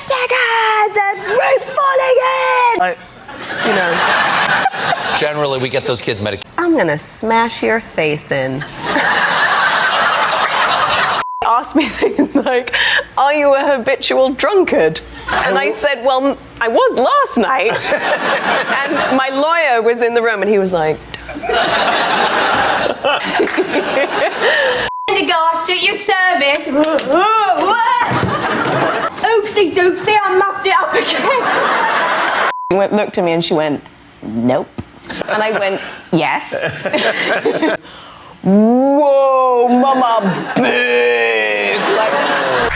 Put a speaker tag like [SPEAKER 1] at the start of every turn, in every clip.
[SPEAKER 1] ticket! The roof's falling in! You know.
[SPEAKER 2] Generally, we get those kids medicated.
[SPEAKER 1] I'm gonna smash your face in. Asked me things like, are you a habitual drunkard? And I said, well, I was last night. And my lawyer was in the room and he was like,
[SPEAKER 3] Gosh, at your service. Oopsie doopsie, I muffed it up again.
[SPEAKER 1] She looked at me and she went, nope. And I went, yes. Whoa, mama, big.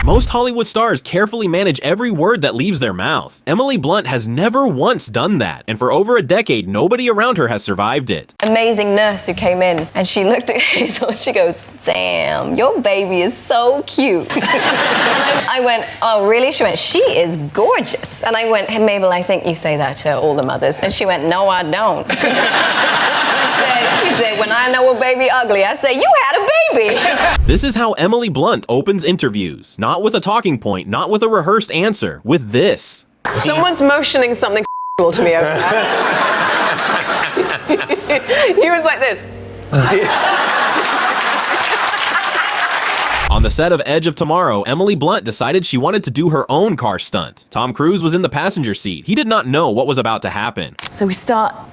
[SPEAKER 4] Most Hollywood stars carefully manage every word that leaves their mouth. Emily Blunt has never once done that, and for over a decade, nobody around her has survived it.
[SPEAKER 1] Amazing nurse who came in, and she looked at Hazel and she goes, damn, your baby is so cute. I went, oh, really? She went, she is gorgeous. And I went, hey, Mabel, I think you say that to all the mothers. And she went, no, I don't. She said, when I know a baby ugly, I say, you had a baby.
[SPEAKER 4] This is how Emily Blunt opens interviews. Not with a talking point, not with a rehearsed answer, with this.
[SPEAKER 1] Someone's motioning something to me over there. He was like this.
[SPEAKER 4] On the set of Edge of Tomorrow, Emily Blunt decided she wanted to do her own car stunt. Tom Cruise was in the passenger seat. He did not know what was about to happen.
[SPEAKER 1] So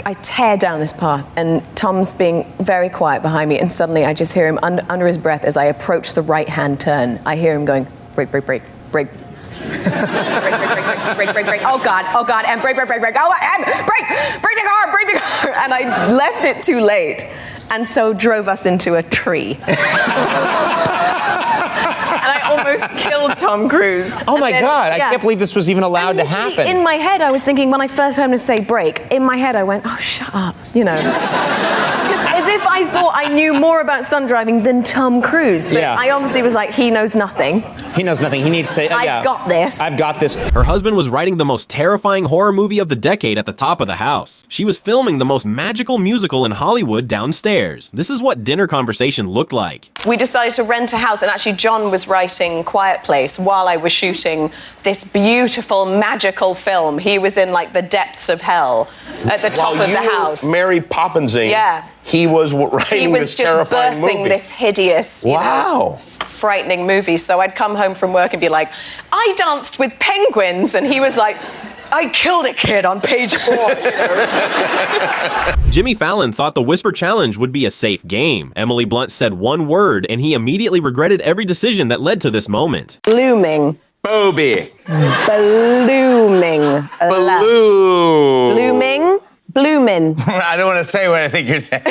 [SPEAKER 1] I tear down this path, and Tom's being very quiet behind me, and suddenly I just hear him under his breath as I approach the right-hand turn. I hear him going, brake, brake, brake, brake. Brake, brake, brake. Oh God, and brake, brake, brake, brake. Oh, and brake the car. And I left it too late, and so drove us into a tree. And I almost killed Tom Cruise.
[SPEAKER 5] Oh my God, I can't believe this was even allowed to happen.
[SPEAKER 1] In my head, I was thinking, when I first heard him say break, in my head I went, oh, shut up, you know. As if I thought I knew more about stunt driving than Tom Cruise. But I obviously was like, he knows nothing.
[SPEAKER 5] He knows nothing. He needs to say,
[SPEAKER 1] I've got this.
[SPEAKER 5] I've got this.
[SPEAKER 4] Her husband was writing the most terrifying horror movie of the decade at the top of the house. She was filming the most magical musical in Hollywood downstairs. This is what dinner conversation looked like.
[SPEAKER 1] We decided to rent a house, and actually John was writing Quiet Place while I was shooting this beautiful, magical film. He was in like the depths of hell at the top of the house.
[SPEAKER 6] Mary Poppinsing.
[SPEAKER 1] Yeah.
[SPEAKER 6] He was writing this terrifying movie.
[SPEAKER 1] He was just birthing this hideous, frightening movie. So I'd come home from work and be like, I danced with penguins. And he was like, I killed a kid on page 4. You know?
[SPEAKER 4] Jimmy Fallon thought the Whisper Challenge would be a safe game. Emily Blunt said one word, and he immediately regretted every decision that led to this moment.
[SPEAKER 1] Blooming.
[SPEAKER 6] Booby.
[SPEAKER 1] Blooming.
[SPEAKER 6] Blue.
[SPEAKER 1] Blooming. Bloomin'.
[SPEAKER 5] I don't want to say what I think you're saying.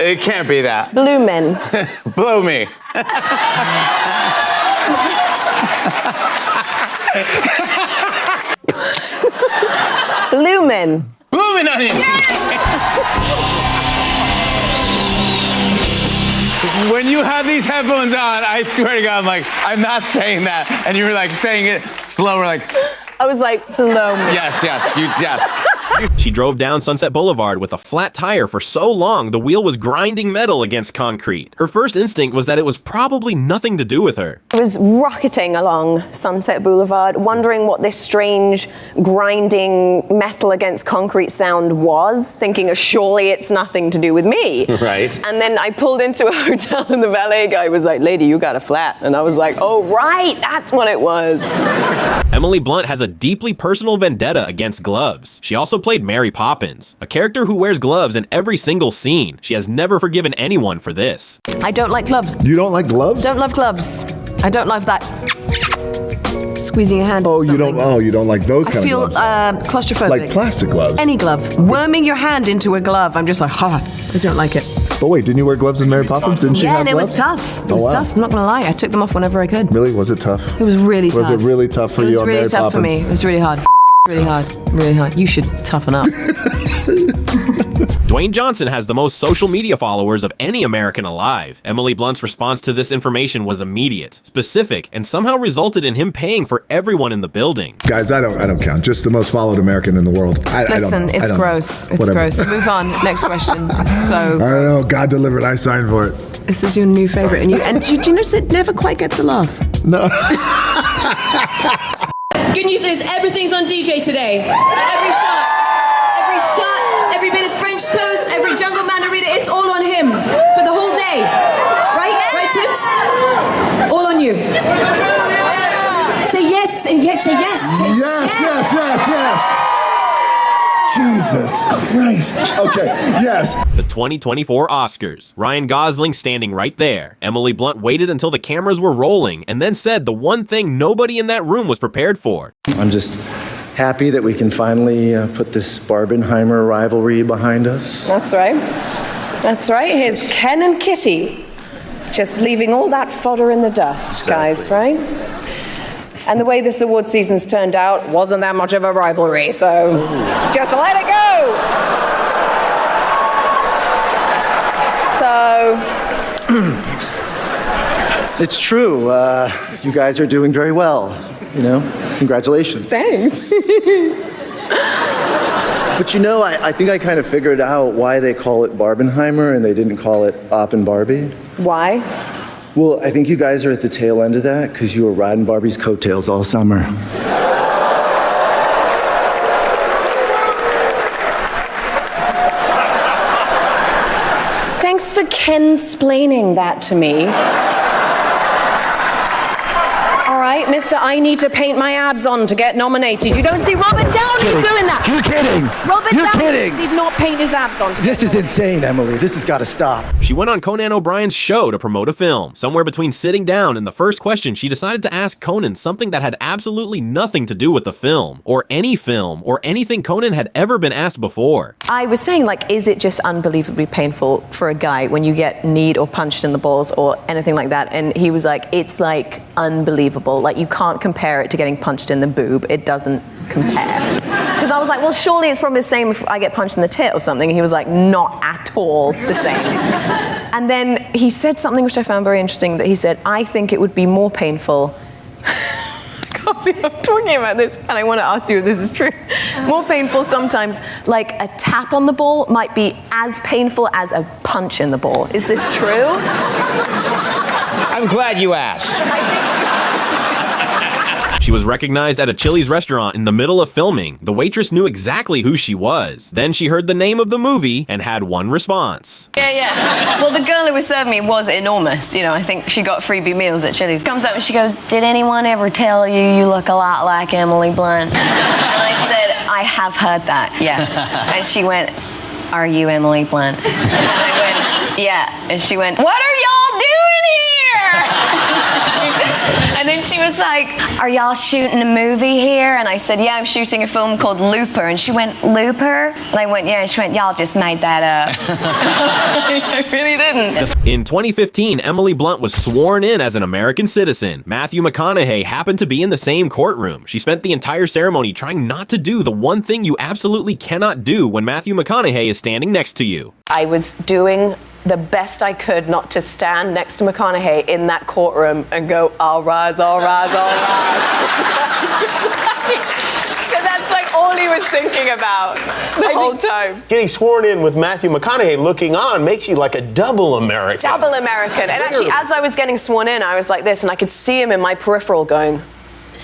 [SPEAKER 5] It can't be that.
[SPEAKER 1] Bloomin'.
[SPEAKER 5] Blow me.
[SPEAKER 1] Bloomin'.
[SPEAKER 5] Bloomin' on you. When you have these headphones on, I swear to God, I'm not saying that. And you were saying it slower,
[SPEAKER 1] I was like, blow me.
[SPEAKER 5] Yes.
[SPEAKER 4] She drove down Sunset Boulevard with a flat tire for so long the wheel was grinding metal against concrete. Her first instinct was that it was probably nothing to do with her.
[SPEAKER 1] I was rocketing along Sunset Boulevard, wondering what this strange grinding metal against concrete sound was, thinking, surely it's nothing to do with me.
[SPEAKER 6] Right.
[SPEAKER 1] And then I pulled into a hotel and the valet guy was like, lady, you got a flat. And I was like, oh, right, that's what it was.
[SPEAKER 4] Emily Blunt has a deeply personal vendetta against gloves. She also played Mary Poppins, a character who wears gloves in every single scene. She has never forgiven anyone for this.
[SPEAKER 1] I don't like gloves.
[SPEAKER 7] You don't like gloves?
[SPEAKER 1] Don't love gloves. I don't love that squeezing your hand.
[SPEAKER 7] Oh, you don't like those kind of gloves?
[SPEAKER 1] I feel claustrophobic.
[SPEAKER 7] Like plastic gloves?
[SPEAKER 1] Any glove. Worming your hand into a glove, I'm just like, I don't like it.
[SPEAKER 7] But wait, didn't you wear gloves in Mary Poppins? Didn't she have gloves?
[SPEAKER 1] Yeah, and it was tough. It was tough. I'm not gonna lie. I took them off whenever I could.
[SPEAKER 7] Really? Was it tough?
[SPEAKER 1] It was really tough.
[SPEAKER 7] Was it really tough for you on Mary Poppins? It was really tough for me.
[SPEAKER 1] It was really hard. Really hard. Really hard. You should toughen up.
[SPEAKER 4] Dwayne Johnson has the most social media followers of any American alive. Emily Blunt's response to this information was immediate, specific, and somehow resulted in him paying for everyone in the building.
[SPEAKER 7] Guys, I don't count. Just the most followed American in the world.
[SPEAKER 1] Listen, it's gross. It's gross. Move on. Next question. So
[SPEAKER 7] I don't know. God delivered. I signed for it.
[SPEAKER 1] This is your new favorite, and do you notice it never quite gets a laugh?
[SPEAKER 7] No.
[SPEAKER 3] Good news is everything's on DJ today. Every shot, every bit of French toast, every jungle mandarita, it's all on him for the whole day. Right, Tits? All on you. Say yes and yes, say yes.
[SPEAKER 7] Yes. Jesus Christ. Okay, yes.
[SPEAKER 4] The 2024 Oscars. Ryan Gosling standing right there. Emily Blunt waited until the cameras were rolling and then said the one thing nobody in that room was prepared for.
[SPEAKER 8] I'm just happy that we can finally put this Barbenheimer rivalry behind us.
[SPEAKER 1] That's right. Here's Ken and Kitty. Just leaving all that fodder in the dust, guys, right? And the way this award season's turned out wasn't that much of a rivalry, so just let it go. So.
[SPEAKER 8] It's true. You guys are doing very well. Congratulations.
[SPEAKER 1] Thanks.
[SPEAKER 8] But I think I kind of figured out why they call it Barbenheimer and they didn't call it Op and Barbie.
[SPEAKER 1] Why?
[SPEAKER 8] Well, I think you guys are at the tail end of that because you were riding Barbie's coattails all summer.
[SPEAKER 1] Thanks for Ken-splaining that to me. All right, Mr. I need to paint my abs on to get nominated. You don't see Robert Downey doing that.
[SPEAKER 8] You're kidding.
[SPEAKER 1] Robert Downey did not paint his abs on to
[SPEAKER 8] This is insane, Emily. This has got to stop.
[SPEAKER 4] She went on Conan O'Brien's show to promote a film. Somewhere between sitting down and the first question, she decided to ask Conan something that had absolutely nothing to do with the film, or anything Conan had ever been asked before.
[SPEAKER 1] I was saying, is it just unbelievably painful for a guy when you get kneed or punched in the balls or anything like that? And he was like, it's unbelievable. You can't compare it to getting punched in the boob. It doesn't compare. Because I was like, well, surely it's probably the same if I get punched in the tit or something. And he was like, not at all the same. And then he said something which I found very interesting, that he said, I think it would be more painful. I can't believe I'm talking about this, and I want to ask you if this is true. More painful sometimes, a tap on the ball might be as painful as a punch in the ball. Is this true?
[SPEAKER 2] I'm glad you asked.
[SPEAKER 4] She was recognized at a Chili's restaurant in the middle of filming. The waitress knew exactly who she was. Then she heard the name of the movie and had one response.
[SPEAKER 1] Yeah. Well, the girl who was serving me was enormous. I think she got freebie meals at Chili's. Comes up and she goes, did anyone ever tell you look a lot like Emily Blunt? And I said, I have heard that, yes. And she went, are you Emily Blunt? And I went, yeah. And she went, what are y'all doing here? And then she was like, are y'all shooting a movie here? And I said, yeah, I'm shooting a film called Looper. And she went, Looper? And I went, yeah. And she went, y'all just made that up. I really didn't.
[SPEAKER 4] In 2015, Emily Blunt was sworn in as an American citizen. Matthew McConaughey happened to be in the same courtroom. She spent the entire ceremony trying not to do the one thing you absolutely cannot do when Matthew McConaughey is standing next to you.
[SPEAKER 1] I was doing the best I could not to stand next to McConaughey in that courtroom and go, I'll rise, I'll rise, I'll rise. Because that's all he was thinking about the whole time.
[SPEAKER 6] Getting sworn in with Matthew McConaughey looking on makes you like a double American.
[SPEAKER 1] Double American. And actually, as I was getting sworn in, I was like this, and I could see him in my peripheral going,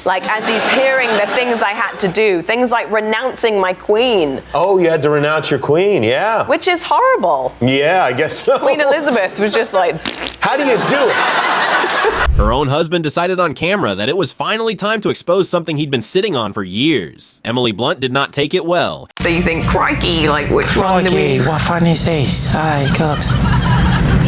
[SPEAKER 1] as he's hearing the things I had to do, things like renouncing my queen.
[SPEAKER 6] Oh, you had to renounce your queen, yeah.
[SPEAKER 1] Which is horrible.
[SPEAKER 6] Yeah, I guess so.
[SPEAKER 1] Queen Elizabeth was just like...
[SPEAKER 6] How do you do it?
[SPEAKER 4] Her own husband decided on camera that it was finally time to expose something he'd been sitting on for years. Emily Blunt did not take it well.
[SPEAKER 1] So you think, crikey, which one do we...
[SPEAKER 9] What fun is this? Oh, God.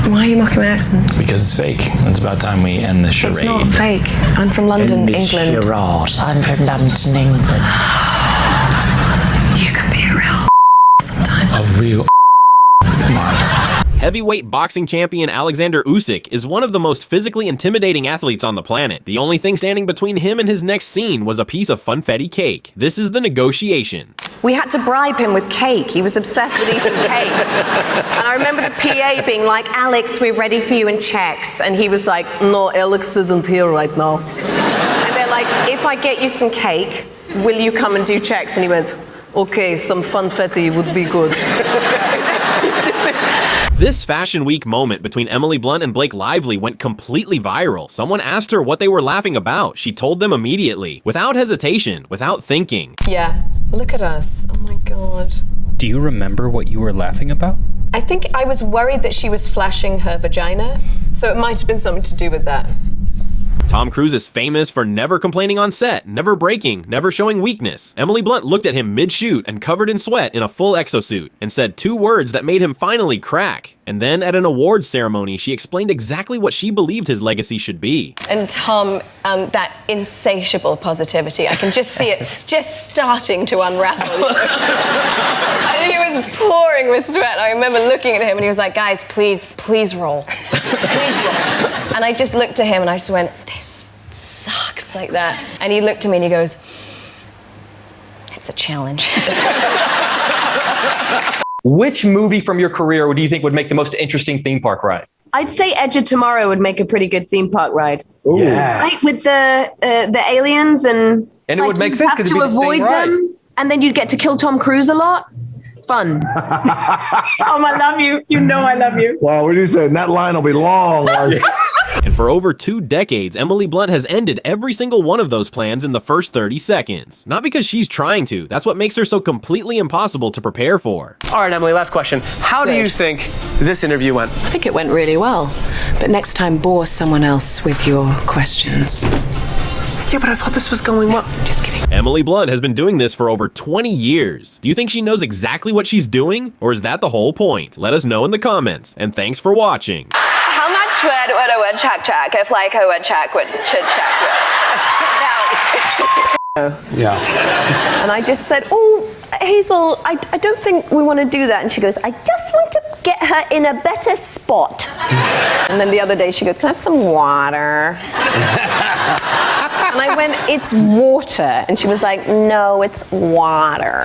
[SPEAKER 1] Why are you mocking my accent?
[SPEAKER 9] Because it's fake. It's about time we end the charade.
[SPEAKER 1] It's not fake. I'm from London, England.
[SPEAKER 9] Charade. I'm from London, England.
[SPEAKER 1] You can be a real sometimes.
[SPEAKER 9] A real
[SPEAKER 4] Heavyweight boxing champion Alexander Usyk is one of the most physically intimidating athletes on the planet. The only thing standing between him and his next scene was a piece of funfetti cake. This is the negotiation.
[SPEAKER 1] We had to bribe him with cake. He was obsessed with eating cake. And I remember the PA being like, Alex, we're ready for you in checks. And he was like, no, Alex isn't here right now. And they're like, if I get you some cake, will you come and do checks? And he went, okay, some funfetti would be good.
[SPEAKER 4] This Fashion Week moment between Emily Blunt and Blake Lively went completely viral. Someone asked her what they were laughing about. She told them immediately, without hesitation, without thinking.
[SPEAKER 1] Yeah, look at us. Oh my God.
[SPEAKER 10] Do you remember what you were laughing about?
[SPEAKER 1] I think I was worried that she was flashing her vagina, so it might have been something to do with that.
[SPEAKER 4] Tom Cruise is famous for never complaining on set, never breaking, never showing weakness. Emily Blunt looked at him mid-shoot and covered in sweat in a full exosuit and said 2 words that made him finally crack. And then at an awards ceremony, she explained exactly what she believed his legacy should be.
[SPEAKER 1] And Tom, that insatiable positivity, I can just see it's just starting to unravel. He was pouring with sweat. I remember looking at him and he was like, guys, please roll. Please roll. And I just looked at him and I just went, this sucks, like that. And he looked at me and he goes, it's a challenge.
[SPEAKER 11] Which movie from your career do you think would make the most interesting theme park ride?
[SPEAKER 3] I'd say Edge of Tomorrow would make a pretty good theme park ride.
[SPEAKER 11] Yes.
[SPEAKER 3] Right, with the aliens and
[SPEAKER 11] it would make sense because
[SPEAKER 3] to avoid them, and then you'd get to kill Tom Cruise a lot. Fun. Tom, I love you. You know I love you.
[SPEAKER 7] Wow, what are you saying? That line will be long.
[SPEAKER 4] And for over 2 decades, Emily Blunt has ended every single one of those plans in the first 30 seconds. Not because she's trying to, that's what makes her so completely impossible to prepare for.
[SPEAKER 12] All right, Emily, last question. How do you think this interview went?
[SPEAKER 1] I think it went really well. But next time, bore someone else with your questions.
[SPEAKER 12] Yeah, but I thought this was going well.
[SPEAKER 1] Just kidding.
[SPEAKER 4] Emily Blunt has been doing this for over 20 years. Do you think she knows exactly what she's doing? Or is that the whole point? Let us know in the comments. And thanks for watching.
[SPEAKER 13] How much would a woodchuck if like a woodchuck should chuck wood?
[SPEAKER 12] Yeah.
[SPEAKER 3] And I just said, oh, Hazel, I don't think we want to do that. And she goes, I just want to get her in a better spot. And then the other day she goes, can I have some water? And I went, it's water. And she was like, no, it's water.